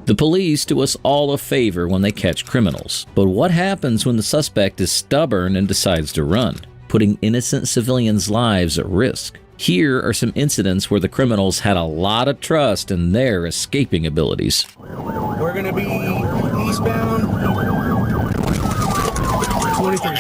The police do us all a favor when they catch criminals, but what happens when the suspect is stubborn and decides to run, putting innocent civilians' lives at risk? Here are some incidents where the criminals had a lot of trust in their escaping abilities. We're going to be eastbound 23.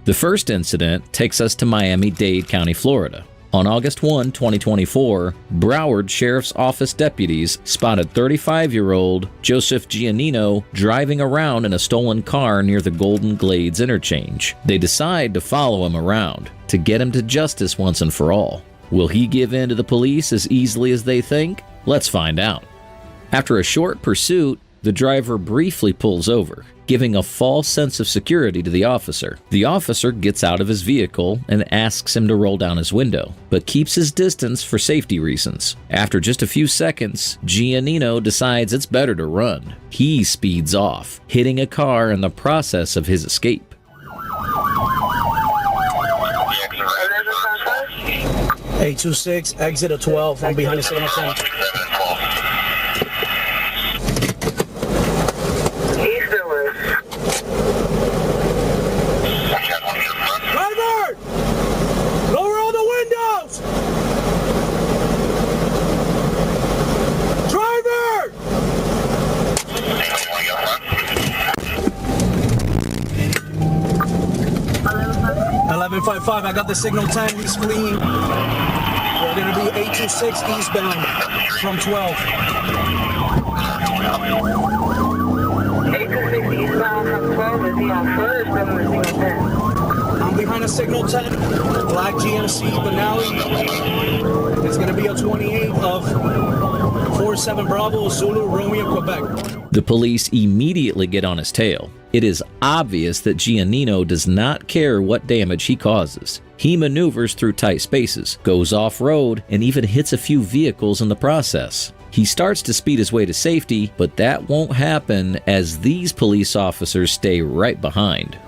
The first incident takes us to Miami-Dade County, Florida. On August 1, 2024, Broward Sheriff's Office deputies spotted 35-year-old Joseph Giannino driving around in a stolen car near the Golden Glades interchange. They decide to follow him around to get him to justice once and for all. Will he give in to the police as easily as they think? Let's find out. After a short pursuit, the driver briefly pulls over, giving a false sense of security to the officer. The officer gets out of his vehicle and asks him to roll down his window, but keeps his distance for safety reasons. After just a few seconds, Giannino decides it's better to run. He speeds off, hitting a car in the process of his escape. 826, exit of 12. I'm behind the signal 10. Driver! Lower all the windows! Driver! 1155, I got the signal 10, he's fleeing. We're going to be 826 eastbound from 12. 826 eastbound from 12, is he on foot or is he on signal 10? I'm behind a signal 10, black GMC Benelli. It's going to be a 28 of 47 Bravo, Zulu, Romeo, Quebec. The police immediately get on his tail. It is obvious that Giannino does not care what damage he causes. He maneuvers through tight spaces, goes off-road, and even hits a few vehicles in the process. He starts to speed his way to safety, but that won't happen as these police officers stay right behind.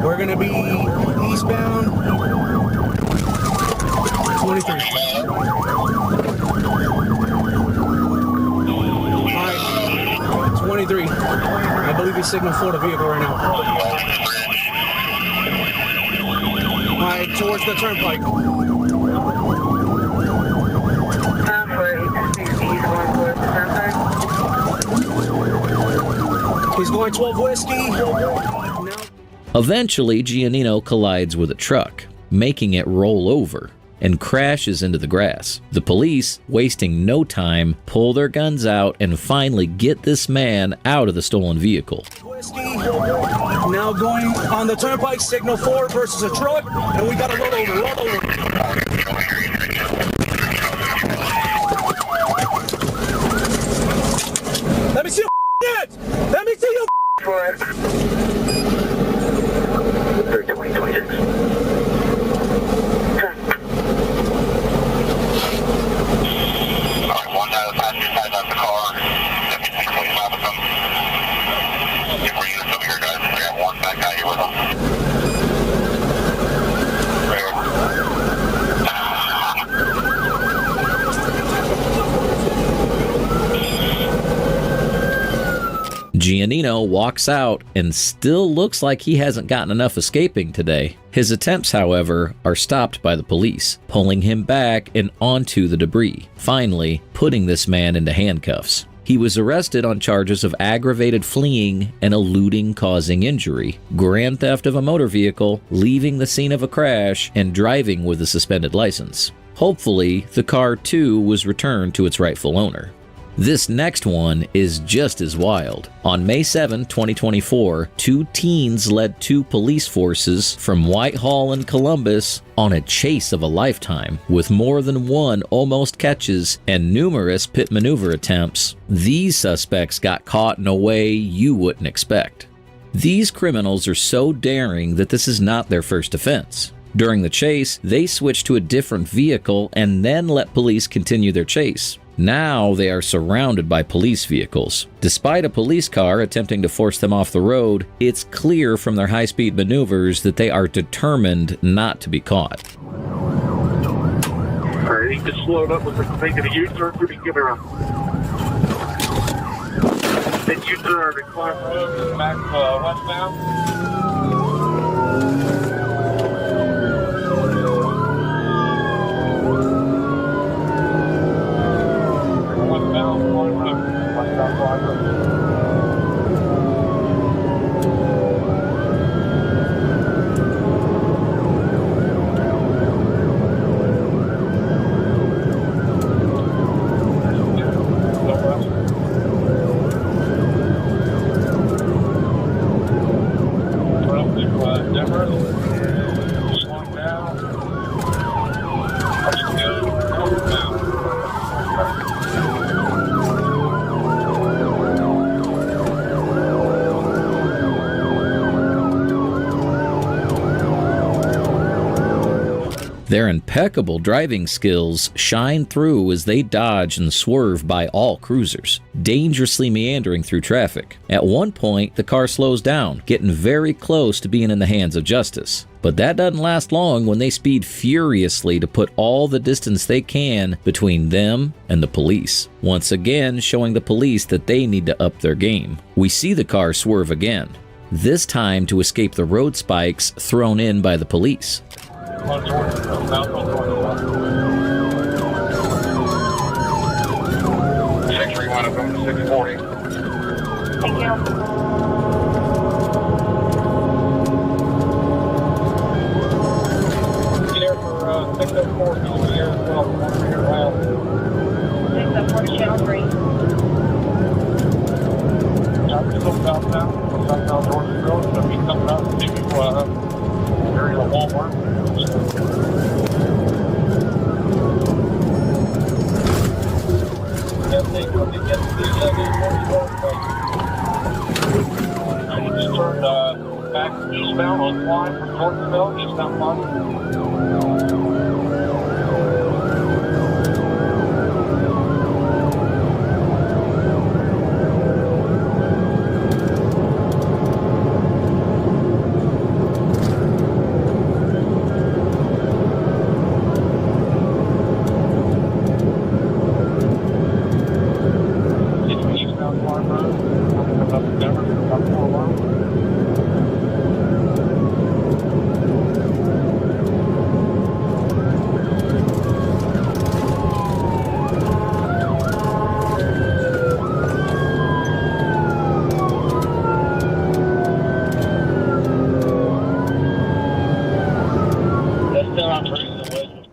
We're going to be eastbound 23. Alright, 23. I believe he's signal for the vehicle right now. Alright, towards the turnpike. Time for 826 east, going towards the turnpike. He's going 12 whiskey. Eventually, Giannino collides with a truck, making it roll over, and crashes into the grass. The police, wasting no time, pull their guns out and finally get this man out of the stolen vehicle. Whiskey. Now going on the turnpike, signal 4 versus a truck, and we gotta roll over, roll over. Let me see your hands! Let me see your For it. 1326. One out of the passenger side of the car. 625 of them. Get more units over here, guys. We got one back out here with them. Giannino walks out and still looks like he hasn't gotten enough escaping today. His attempts, however, are stopped by the police, pulling him back and onto the debris, finally putting this man into handcuffs. He was arrested on charges of aggravated fleeing and eluding causing injury, grand theft of a motor vehicle, leaving the scene of a crash, and driving with a suspended license. Hopefully, the car too was returned to its rightful owner. This next one is just as wild. On May 7, 2024, two teens led two police forces from Whitehall and Columbus on a chase of a lifetime, with more than one almost catches and numerous pit maneuver attempts. These suspects got caught in a way you wouldn't expect. These criminals are so daring that this is not their first offense. During the chase, they switched to a different vehicle and then let police continue their chase. Now they are surrounded by police vehicles. Despite a police car attempting to force them off the road, it's clear from their high-speed maneuvers that they are determined not to be caught. Alright, he just slowed up, looks like he's making a U-turn, so we can give her a U-turn and climb road back westbound. Their impeccable driving skills shine through as they dodge and swerve by all cruisers, dangerously meandering through traffic. At one point, the car slows down, getting very close to being in the hands of justice. But that doesn't last long when they speed furiously to put all the distance they can between them and the police, once again showing the police that they need to up their game. We see the car swerve again, this time to escape the road spikes thrown in by the police. 631 up to 640. Thank you. Here for 604 here as well. 604 Channel 3. Still southbound towards the road, so we come out to area of Walmart. I just turned back eastbound on Klein from Jordansville, eastbound Klein.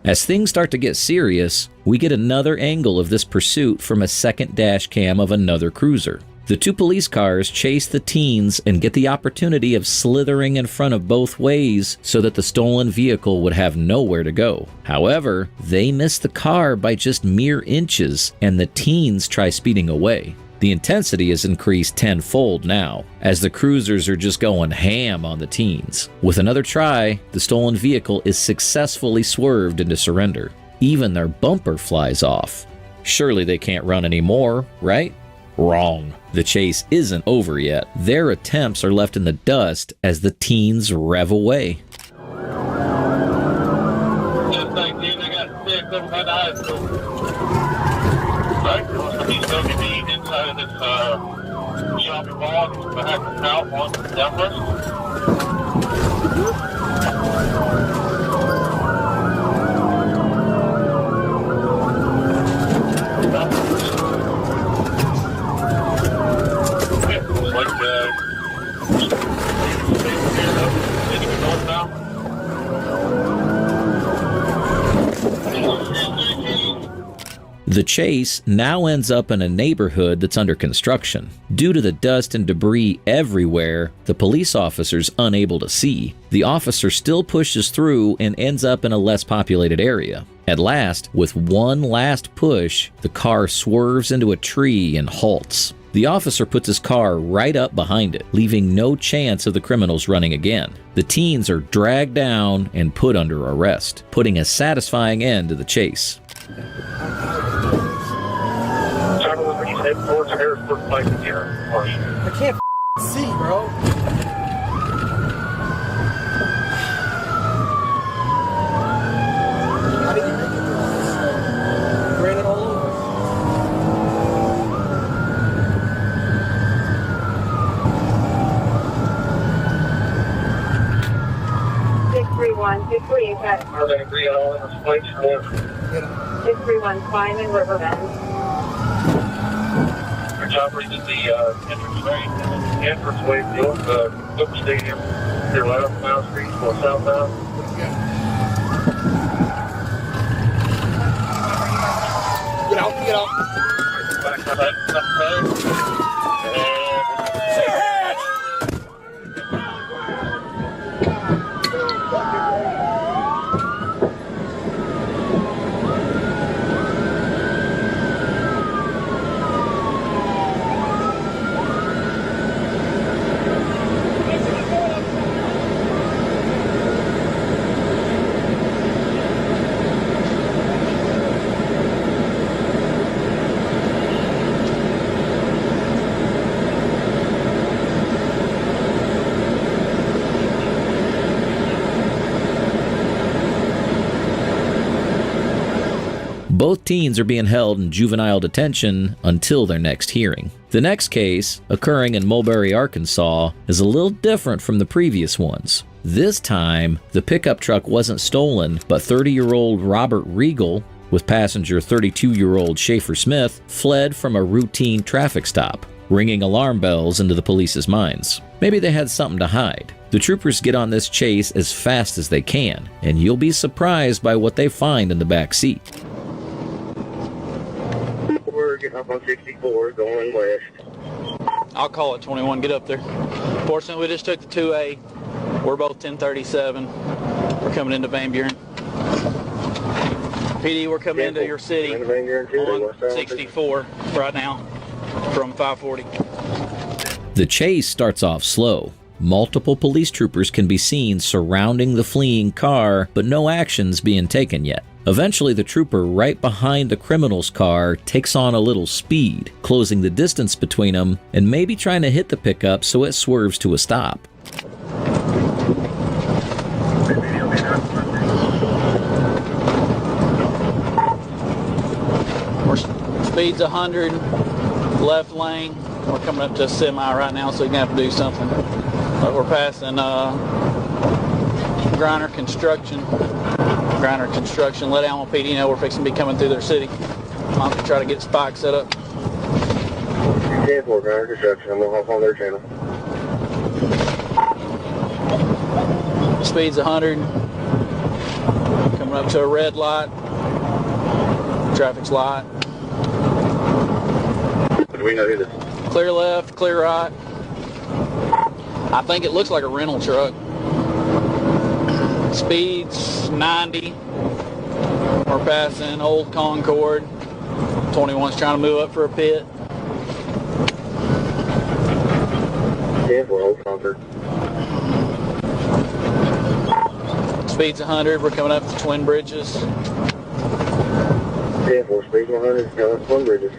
As things start to get serious, we get another angle of this pursuit from a second dash cam of another cruiser. The two police cars chase the teens and get the opportunity of slithering in front of both ways so that the stolen vehicle would have nowhere to go. However, they miss the car by just mere inches, and the teens try speeding away. The intensity is increased tenfold now, as the cruisers are just going ham on the teens. With another try, the stolen vehicle is successfully swerved into surrender. Even their bumper flies off. Surely they can't run anymore, right? Wrong. The chase isn't over yet. Their attempts are left in the dust as the teens rev away. Just like dude, I got 6 of my eyes. Right, he's going to be inside of this shopping mall. He's going to have to out on the Denver. The chase now ends up in a neighborhood that's under construction. Due to the dust and debris everywhere, the police officer's unable to see. The officer still pushes through and ends up in a less populated area. At last, with one last push, the car swerves into a tree and halts. The officer puts his car right up behind it, leaving no chance of the criminals running again. The teens are dragged down and put under arrest, putting a satisfying end to the chase. for you. I can't see, bro. How did you make it through all this? Ran it all over. 631, 638, Are they agree on all this place? 631, Simon Riverbend. Your chopper is at the entranceway to the Book Stadium. Your left, Mount Street, going southbound. Get out, get out. Back to that side. Both teens are being held in juvenile detention until their next hearing. The next case, occurring in Mulberry, Arkansas, is a little different from the previous ones. This time, the pickup truck wasn't stolen, but 30-year-old Robert Regal, with passenger 32-year-old Schaefer Smith, fled from a routine traffic stop, ringing alarm bells into the police's minds. Maybe they had something to hide. The troopers get on this chase as fast as they can, and you'll be surprised by what they find in the back seat. We're getting up on 64, going west. I'll call it 21, get up there. Fortunately, we just took the 2A. We're both 1037. We're coming into Van Buren. PD, we're coming into your city on 64 right now from 540. The chase starts off slow. Multiple police troopers can be seen surrounding the fleeing car, but no action's being taken yet. Eventually, the trooper right behind the criminal's car takes on a little speed, closing the distance between them and maybe trying to hit the pickup so it swerves to a stop. Speed's 100, left lane. We're coming up to a semi right now, so you're going to have to do something. But we're passing Griner Construction. Let Alma PD know we're fixing to be coming through their city. I'm going to try to get spikes set up. 10-4, Griner Construction. I'm going to hop on their channel. Speed's 100. Coming up to a red light. Traffic's light. Do we know who this is? Clear left, clear right. I think it looks like a rental truck. Speed's 90. We're passing Old Concord. 21's trying to move up for a pit. 10-4, Old Concord. Speed's 100. We're coming up to Twin Bridges. 10-4, speed 100, coming up Twin Bridges.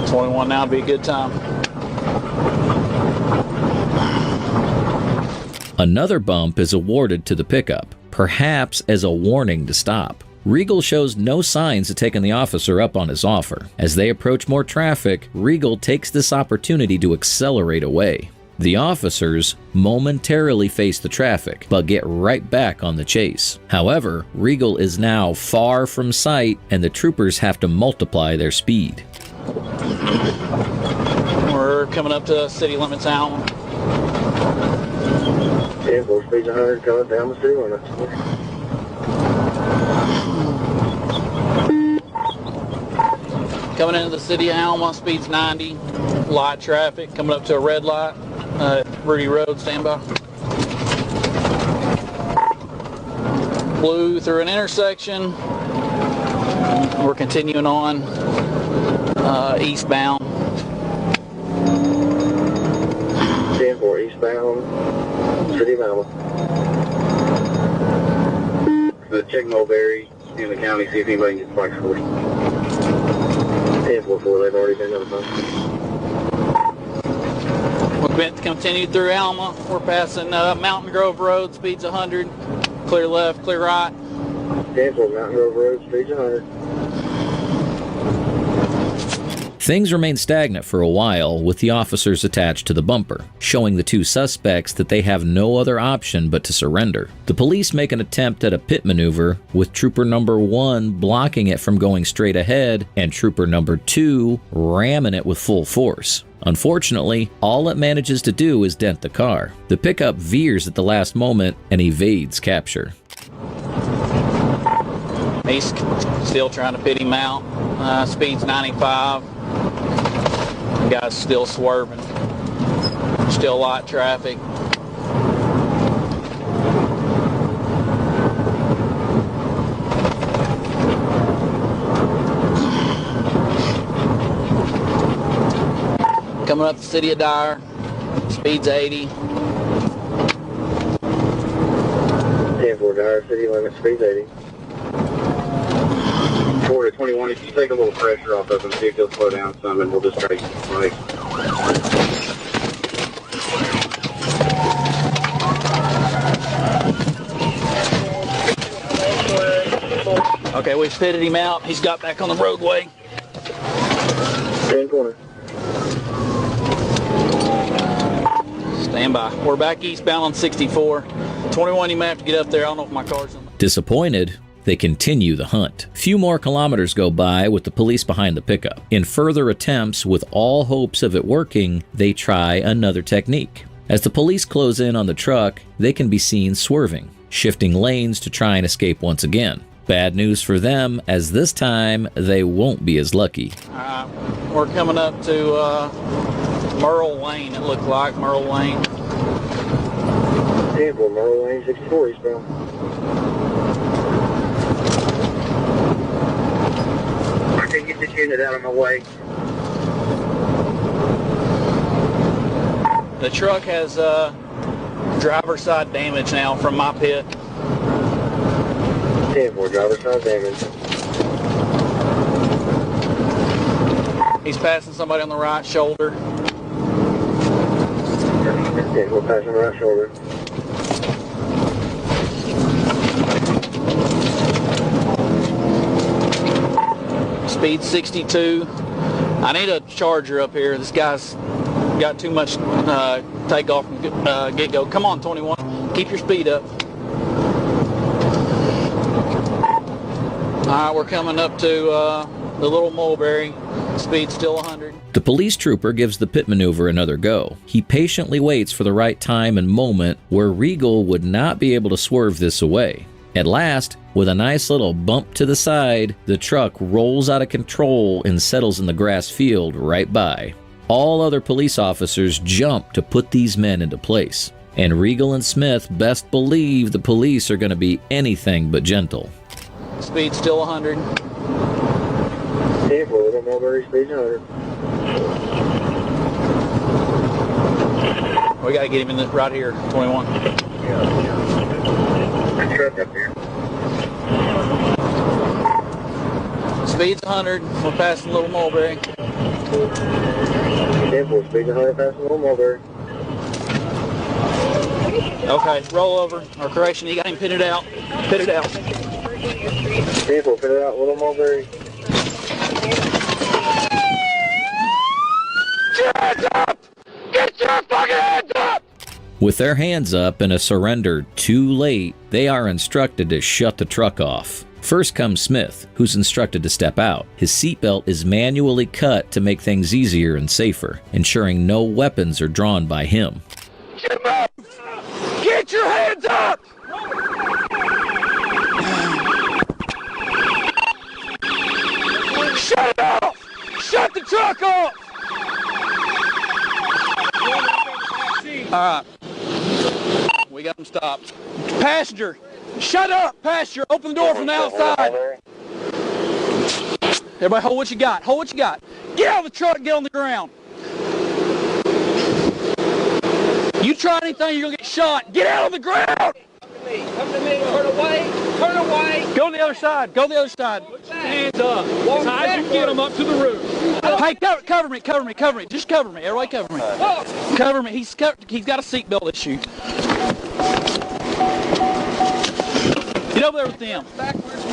.21 now would be a good time. Another bump is awarded to the pickup, perhaps as a warning to stop. Regal shows no signs of taking the officer up on his offer. As they approach more traffic, Regal takes this opportunity to accelerate away. The officers momentarily face the traffic, but get right back on the chase. However, Regal is now far from sight, and the troopers have to multiply their speed. We're coming up to city limits Alma. 10-4, speed 100, coming down the city limits. Coming into the city of Alma, speed's 90. Light traffic, coming up to a red light. Rudy Road, stand by. Blue through an intersection. We're continuing on eastbound. 10-4, eastbound, city of Alma. The check Mulberry in the county, see if anybody can get spikes for us. 10-4, they've already been notified. We've been continued through Alma. We're passing Mountain Grove Road, speeds 100. Clear left, clear right. 10-4, Mountain Grove Road, speeds 100. Things remain stagnant for a while with the officers attached to the bumper, showing the two suspects that they have no other option but to surrender. The police make an attempt at a pit maneuver, with Trooper number 1 blocking it from going straight ahead and Trooper number 2 ramming it with full force. Unfortunately, all it manages to do is dent the car. The pickup veers at the last moment and evades capture. He's still trying to pit him out. Speed's 95. The guy's still swerving. Still light traffic. Coming up the city of Dyer. Speed's 80. 10-4, Dyer city limit, speeds 80. 4 to 21, if you take a little pressure off of him, see if he'll slow down some, and we'll just try to keep him right. Okay, we've pitted him out. He's got back on the roadway. 10 corner. Stand by. We're back eastbound on 64. 21, you may have to get up there. I don't know if my car's in. Disappointed, they continue the hunt. Few more kilometers go by with the police behind the pickup. In further attempts, with all hopes of it working, they try another technique. As the police close in on the truck, they can be seen swerving, shifting lanes to try and escape once again. Bad news for them, as this time they won't be as lucky. We're coming up to Merle Lane, it looked like, Merle Lane. 10-4, Merle Lane, 64 eastbound. I can get this unit out of my way. The truck has driver's side damage now from my pit. 10-4, driver's side damage. He's passing somebody on the right shoulder. 10-4, passing the right shoulder. Speed 62. I need a charger up here. This guy's got too much takeoff from get-go. Come on, 21. Keep your speed up. All right, we're coming up to the Little Mulberry. Speed still 100. The police trooper gives the pit maneuver another go. He patiently waits for the right time and moment where Regal would not be able to swerve this away. At last, with a nice little bump to the side, the truck rolls out of control and settles in the grass field right by. All other police officers jump to put these men into place, and Regal and Smith best believe the police are going to be anything but gentle. Speed still 100. 10-4, Little Mulberry, speed 100. We got to get him in this right here, 21. Truck up here. Speed's 100. We're passing Little Mulberry. 10-4, speed 100, passing Little Mulberry. Okay, roll over. Or correction, you got him pitted out. Pitted out. 10-4, pit it out, Little Mulberry. Get your hands up! Get your fucking hands up! With their hands up and a surrender too late, they are instructed to shut the truck off. First comes Smith, who's instructed to step out. His seatbelt is manually cut to make things easier and safer, ensuring no weapons are drawn by him. Get him up! Get your hands up! Shut it off! Shut the truck off! All right. We got him stopped. Passenger, shut up, passenger. Open the door from the outside. Everybody hold what you got. Hold what you got. Get out of the truck and get on the ground. You try anything, you're going to get shot. Get out of the ground. Come to me. Turn away. Turn away. Go to the other side. Go to the other side. Hands up. As high as you can get them up to the roof. Hey, cover me. Just cover me. Everybody cover me. Cover me. He's got a seatbelt issue. Get over there with them. Backwards.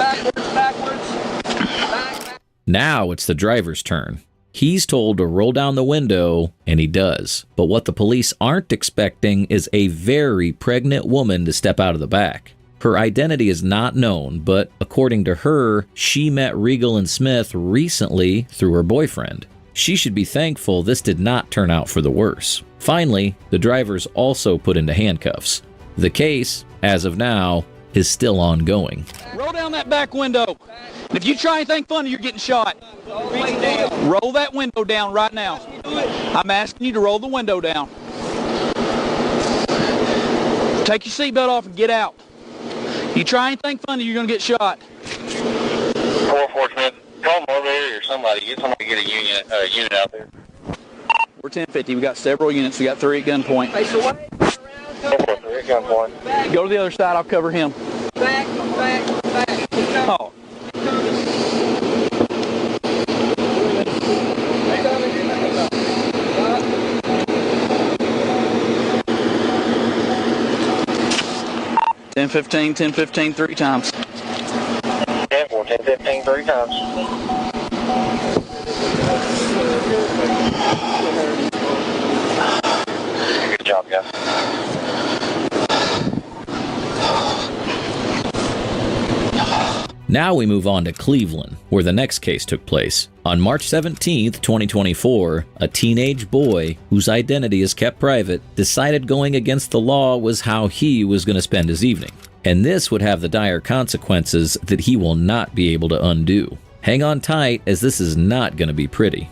Now it's the driver's turn. He's told to roll down the window, and he does. But what the police aren't expecting is a very pregnant woman to step out of the back. Her identity is not known, but according to her, she met Regal and Smith recently through her boyfriend. She should be thankful this did not turn out for the worse. Finally, the driver's also put into handcuffs. The case, as of now, is still ongoing. Roll down that back window. If you try anything funny, you're getting shot. Roll that window down right now. I'm asking you to roll the window down. Take your seatbelt off and get out. You try anything funny, you're going to get shot. 4-4 Smith, call them over here or somebody. Get somebody to get a unit out there. We're 1050. We got several units. We got 3 at gunpoint. Hey, so what? 4-4 at gunpoint. Go to the other side. I'll cover him. Back. Oh. $10-15, $10-15, 3 times. 10-4, 10-15, 3 times. Good job, guys. Now we move on to Cleveland, where the next case took place. On March 17th, 2024, a teenage boy, whose identity is kept private, decided going against the law was how he was going to spend his evening. And this would have the dire consequences that he will not be able to undo. Hang on tight, as this is not going to be pretty.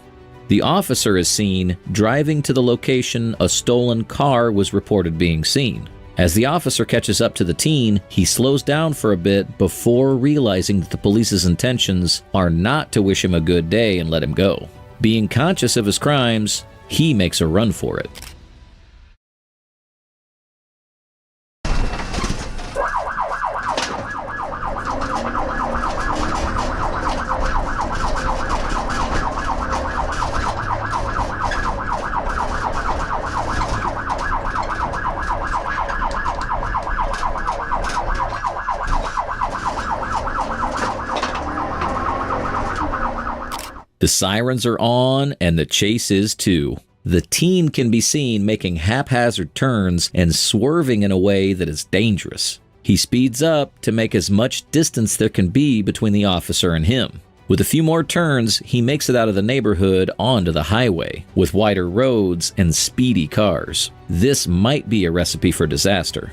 The officer is seen driving to the location a stolen car was reported being seen. As the officer catches up to the teen, he slows down for a bit before realizing that the police's intentions are not to wish him a good day and let him go. Being conscious of his crimes, he makes a run for it. The sirens are on, and the chase is too. The teen can be seen making haphazard turns and swerving in a way that is dangerous. He speeds up to make as much distance there can be between the officer and him. With a few more turns, he makes it out of the neighborhood onto the highway, with wider roads and speedy cars. This might be a recipe for disaster.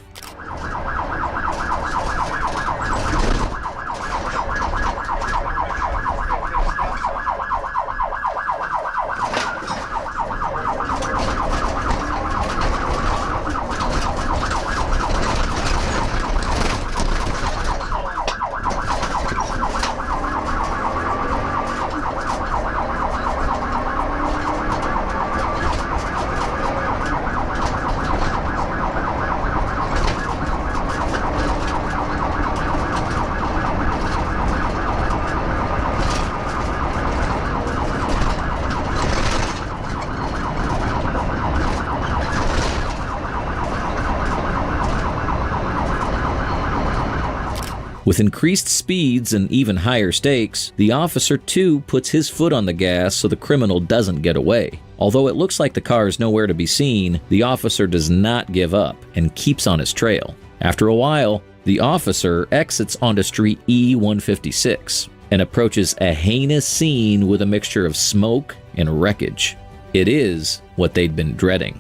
With increased speeds and even higher stakes, the officer too puts his foot on the gas so the criminal doesn't get away. Although it looks like the car is nowhere to be seen, the officer does not give up and keeps on his trail. After a while, the officer exits onto Street E156 and approaches a heinous scene with a mixture of smoke and wreckage. It is what they'd been dreading.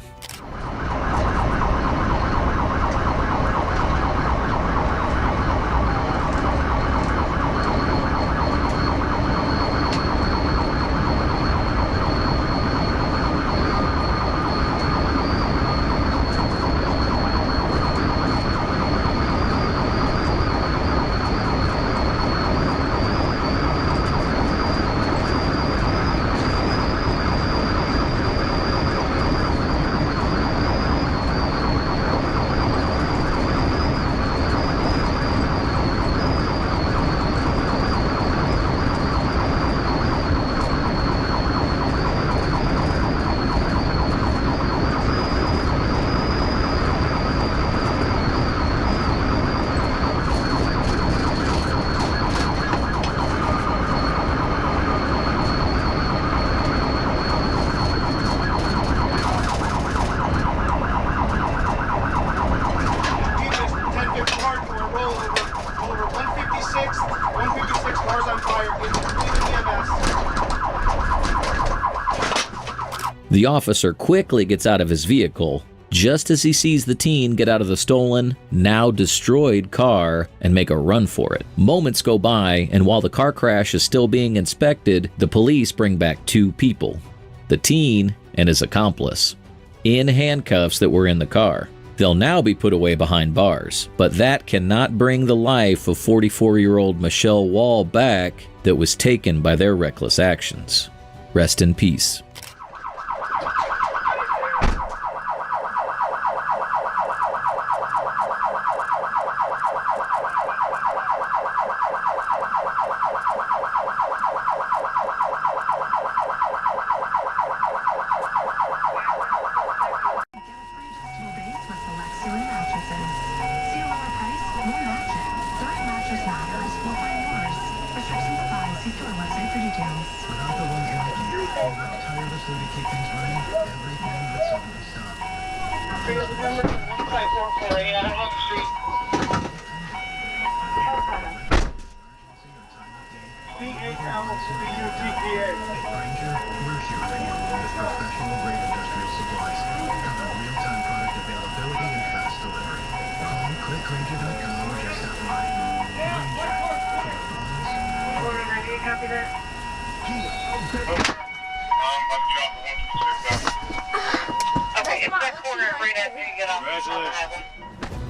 The officer quickly gets out of his vehicle just as he sees the teen get out of the stolen, now destroyed car and make a run for it. Moments go by, and while the car crash is still being inspected, the police bring back 2 people, the teen and his accomplice, in handcuffs that were in the car. They'll now be put away behind bars, but that cannot bring the life of 44-year-old Michelle Wall back that was taken by their reckless actions. Rest in peace.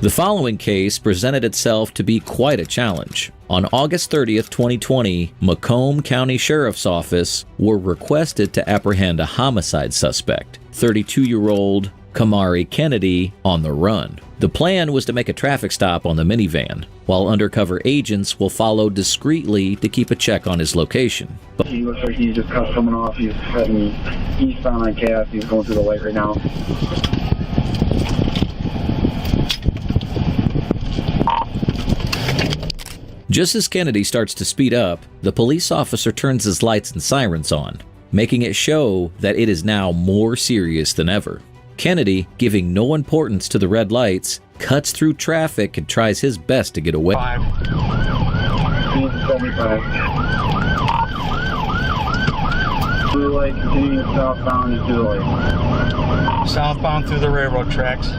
The following case presented itself to be quite a challenge. On August 30th, 2020, Macomb County Sheriff's Office were requested to apprehend a homicide suspect, 32-year-old Kamari Kennedy, on the run. The plan was to make a traffic stop on the minivan, while undercover agents will follow discreetly to keep a check on his location. He looks like he's just cut someone off. He's heading eastbound on Cass. He's going through the light right now. Just as Kennedy starts to speed up, the police officer turns his lights and sirens on, making it show that it is now more serious than ever. Kennedy, giving no importance to the red lights, cuts through traffic and tries his best to get away. 75. Blue light continuing southbound into the light. Southbound through the railroad tracks.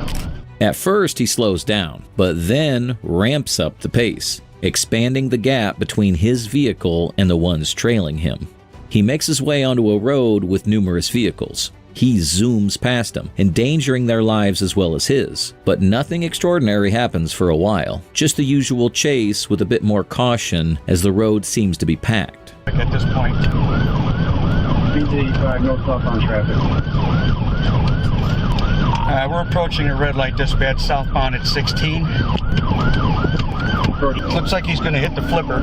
At first, he slows down, but then ramps up the pace, expanding the gap between his vehicle and the ones trailing him. He makes his way onto a road with numerous vehicles. He zooms past them, endangering their lives as well as his. But nothing extraordinary happens for a while. Just the usual chase with a bit more caution as the road seems to be packed. At this point. BJ, no stop on traffic. We're approaching a red light dispatch southbound at 16. Looks like he's going to hit the flipper.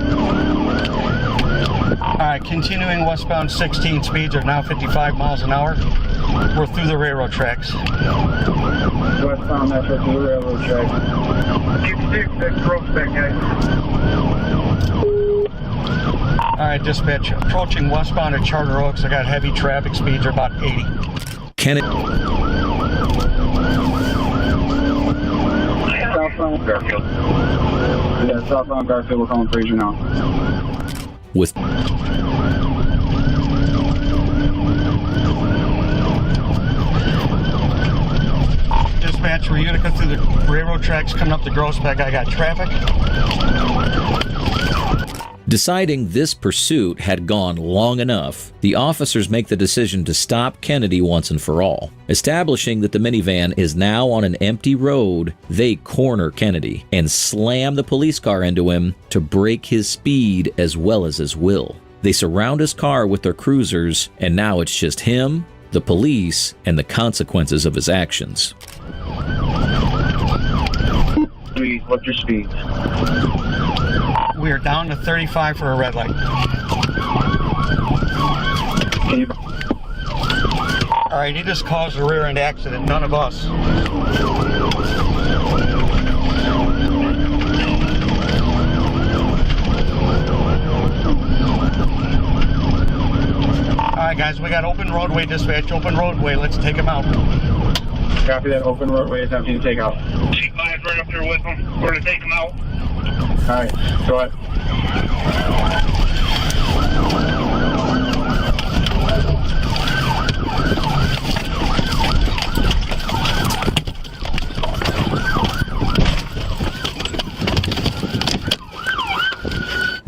Alright, continuing westbound 16, speeds are now 55 miles an hour. We're through the railroad tracks. Westbound metro through the railroad tracks. Keep that gross back, guys. Alright, dispatch, approaching westbound at Charter Oaks. I got heavy traffic, speeds are about 80. Southbound Garfield. Yeah, southbound Garfield, we're calling Fraser now. With Dispatch, we're Utica through the railroad tracks coming up the Grossbeck. I got traffic. Deciding this pursuit had gone long enough, the officers make the decision to stop Kennedy once and for all. Establishing that the minivan is now on an empty road, they corner Kennedy and slam the police car into him to break his speed as well as his will. They surround his car with their cruisers, and now it's just him, the police, and the consequences of his actions. What's your speed? We are down to 35 for a red light. Alright, he just caused a rear end accident, none of us. Alright guys, we got open roadway dispatch, open roadway, let's take him out. Copy that, open roadway is empty to take out. G5's right up there with them. We're going to take them out. Alright, go ahead.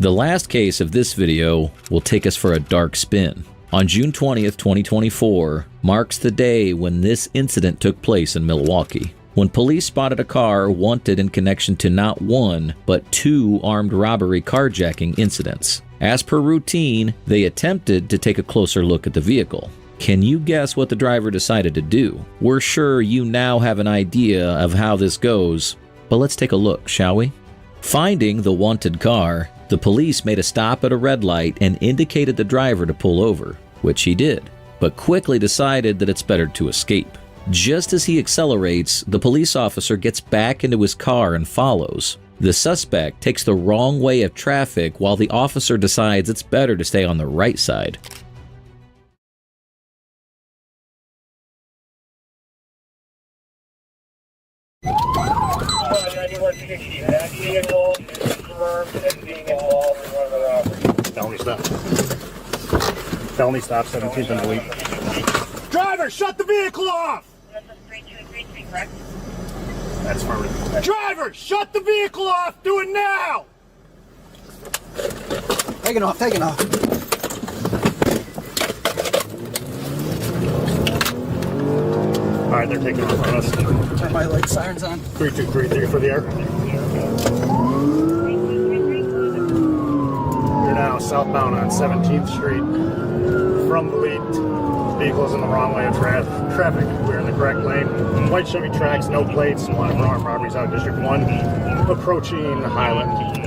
The last case of this video will take us for a dark spin. On June 20th, 2024, marks the day when this incident took place in Milwaukee, when police spotted a car wanted in connection to not one, but 2 armed robbery carjacking incidents. As per routine, they attempted to take a closer look at the vehicle. Can you guess what the driver decided to do? We're sure you now have an idea of how this goes, but let's take a look, shall we? Finding the wanted car, the police made a stop at a red light and indicated the driver to pull over, which he did, but quickly decided that it's better to escape. Just as he accelerates, the police officer gets back into his car and follows. The suspect takes the wrong way of traffic while the officer decides it's better to stay on the right side. Felony stop, 17th in the week. Driver, shut the vehicle off! That's affirmative. Driver, shut the vehicle off! Do it now! Taking off, taking off. Alright, they're taking off on us. Turn my light sirens on. 3233 for the air. You're now southbound on 17th Street. From the lead, vehicles in the wrong way of traffic. We're in the correct lane. White Chevy Trax, no plates. One of our armed robberies out of District 1. Approaching Highland.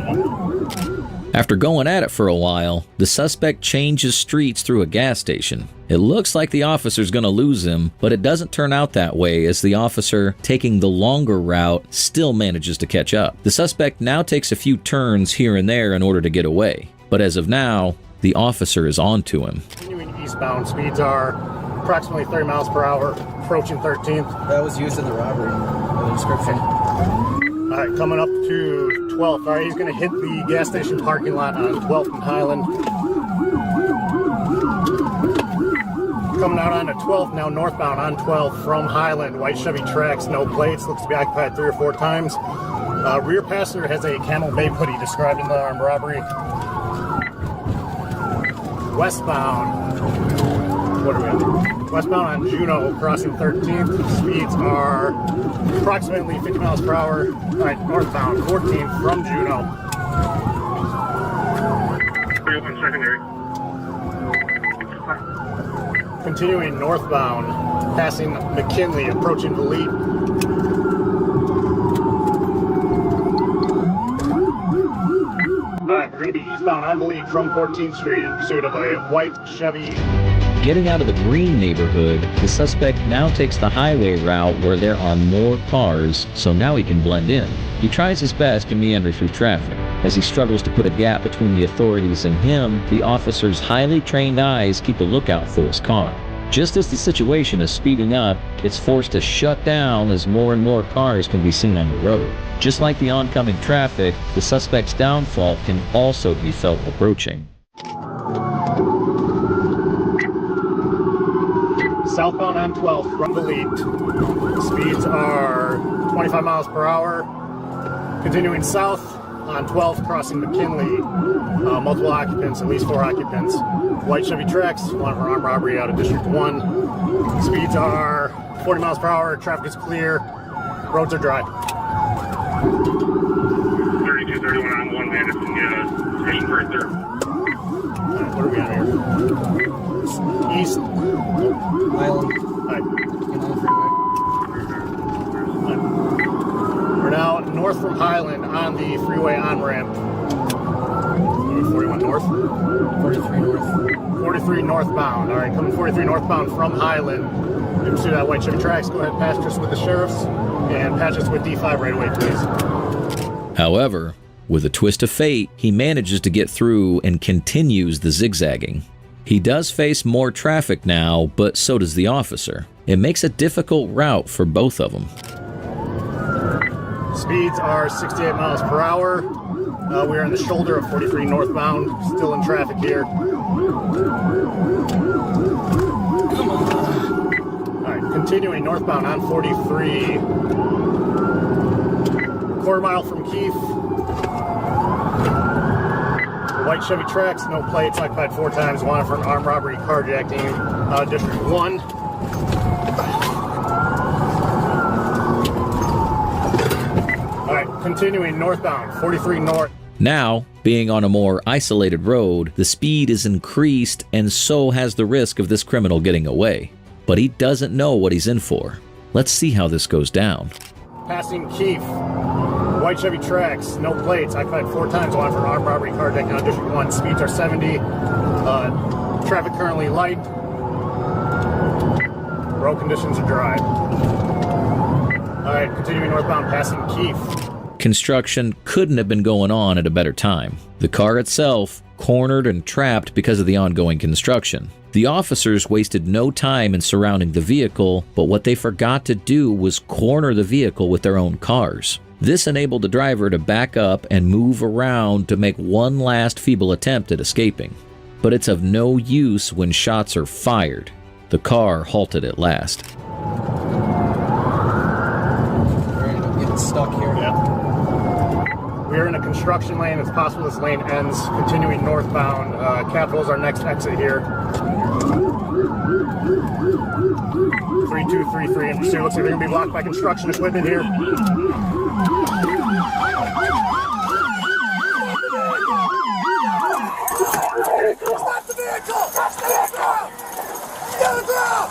After going at it for a while, the suspect changes streets through a gas station. It looks like the officer's going to lose him, but it doesn't turn out that way as the officer, taking the longer route, still manages to catch up. The suspect now takes a few turns here and there in order to get away, but as of now, the officer is on to him. Continuing eastbound, speeds are approximately 30 miles per hour, approaching 13th. That was used in the robbery, the description. All right, coming up to 12th. All right, he's going to hit the gas station parking lot on 12th and Highland. Coming out onto 12th, now northbound on 12th from Highland. White Chevy Trax, no plates, looks to be occupied 3 or 4 times. Rear passenger has a camel babe hoodie described in the armed robbery. Westbound, what are we on? Westbound on Juneau, crossing 13th. Speeds are approximately 50 miles per hour. All right, northbound, 14th from Juneau. 301 secondary. Continuing northbound, passing McKinley, approaching the lead. All right, we're going to be eastbound, I believe, from 14th Street in pursuit of a white Chevy. Getting out of the Green neighborhood, the suspect now takes the highway route where there are more cars, so now he can blend in. He tries his best to meander through traffic. As he struggles to put a gap between the authorities and him, the officer's highly trained eyes keep a lookout for his car. Just as the situation is speeding up, it's forced to shut down as more and more cars can be seen on the road. Just like the oncoming traffic, the suspect's downfall can also be felt approaching. Southbound on 12th from the lead. Speeds are 25 miles per hour. Continuing south on 12th, crossing McKinley. Multiple occupants, at least 4 occupants. White Chevy Trax, one of our armed robbery out of District 1. Speeds are 40 miles per hour. Traffic is clear. Roads are dry. 3231 on 1 man. Station for a third. Alright, what are we on here? East. Island. Alright. Freeway. We're now north from Highland on the freeway on-ramp. 41 north? 43 north. 43 northbound. All right, coming 43 northbound from Highland. You pursue that white Chevy Trax. Go ahead, patch us with the sheriffs and patch us with D5 right away, please. However, with a twist of fate, he manages to get through and continues the zigzagging. He does face more traffic now, but so does the officer. It makes a difficult route for both of them. Speeds are 68 miles per hour. We are in the shoulder of 43 northbound, still in traffic here. Alright, continuing northbound on 43. Quarter mile from Keith. White Chevy Trax, no plates, occupied 4 times, wanted for an armed robbery, carjacking, District 1. Alright, continuing northbound, 43 north. Now, being on a more isolated road, the speed is increased and so has the risk of this criminal getting away. But he doesn't know what he's in for. Let's see how this goes down. Passing Keefe, White Chevy Trax, no plates, occupied 4 times, wanted for an armed robbery, carjacking on District 1. Speeds are 70, traffic currently light, road conditions are dry. Alright, continuing northbound, passing Keefe. Construction couldn't have been going on at a better time. The car itself cornered and trapped because of the ongoing construction. The officers wasted no time in surrounding the vehicle, but what they forgot to do was corner the vehicle with their own cars. This enabled the driver to back up and move around to make one last feeble attempt at escaping. But it's of no use when shots are fired. The car halted at last. We're getting stuck here. Yeah. We are in a construction lane. It's possible this lane ends. Continuing northbound. Capitol is our next exit here. 3233 in pursuit. Looks like they're going to be blocked by construction equipment here. Stop the vehicle! Stop the vehicle! Get on the ground!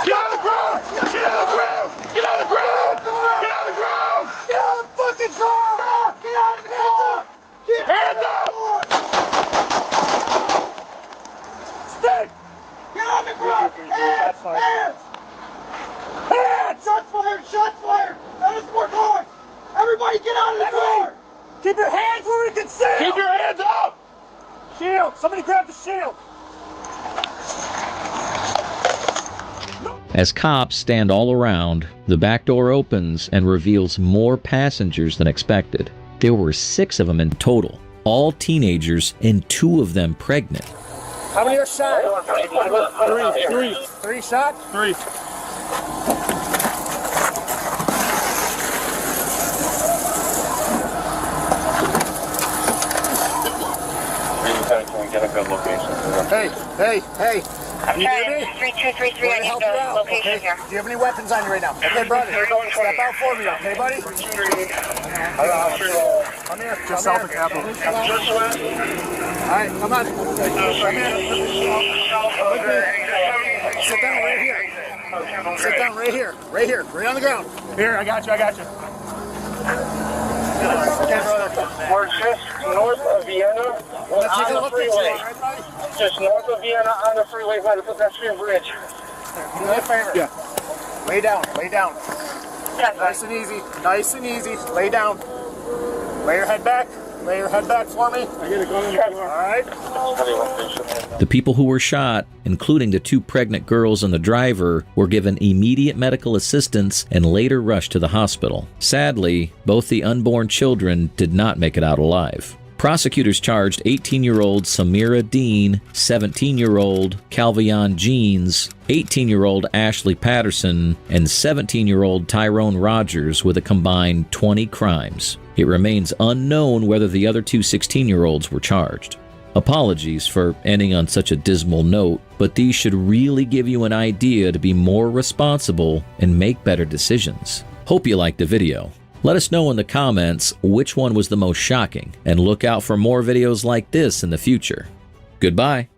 Get on the ground! Get on the ground! Get on the ground! Get on the ground! Get on the fucking car! Get on the car! Hands up! Stick! Get on the ground! Hands! Hands! Hands! Shots fired! Shots fired! That is more cars! Everybody get out of the car! Keep your hands where we can see! Keep your hands up! Shield! Somebody grab the shield! As cops stand all around, the back door opens and reveals more passengers than expected. There were 6 of them in total, all teenagers and 2 of them pregnant. How many are shot? 3. 3 shot? 3. Can we get a good location? Hey. You hear me? 3233, I need Help you the out, location okay? here. Do you have any weapons on you right now? Okay, brother. Step out for me, okay, buddy? Come here. Just south of Capitol. All right, come on. Come here. Sit down right here. Sit down right here. Right here. Right on the ground. Here, I got you. Okay, brother. We're just north of Vienna on the freeway. Just north of Vienna on the freeway by the pedestrian bridge. Do me a favor. Yeah. Lay down. Nice and easy. Lay down. Lay your head back. Lay your head back for me. I get a gun on the floor. All right. The people who were shot, including the 2 pregnant girls and the driver, were given immediate medical assistance and later rushed to the hospital. Sadly, both the unborn children did not make it out alive. Prosecutors charged 18-year-old Samira Dean, 17-year-old Calvion Jeans, 18-year-old Ashley Patterson, and 17-year-old Tyrone Rogers with a combined 20 crimes. It remains unknown whether the other 2 16-year-olds were charged. Apologies for ending on such a dismal note, but these should really give you an idea to be more responsible and make better decisions. Hope you liked the video. Let us know in the comments which one was the most shocking, and look out for more videos like this in the future. Goodbye.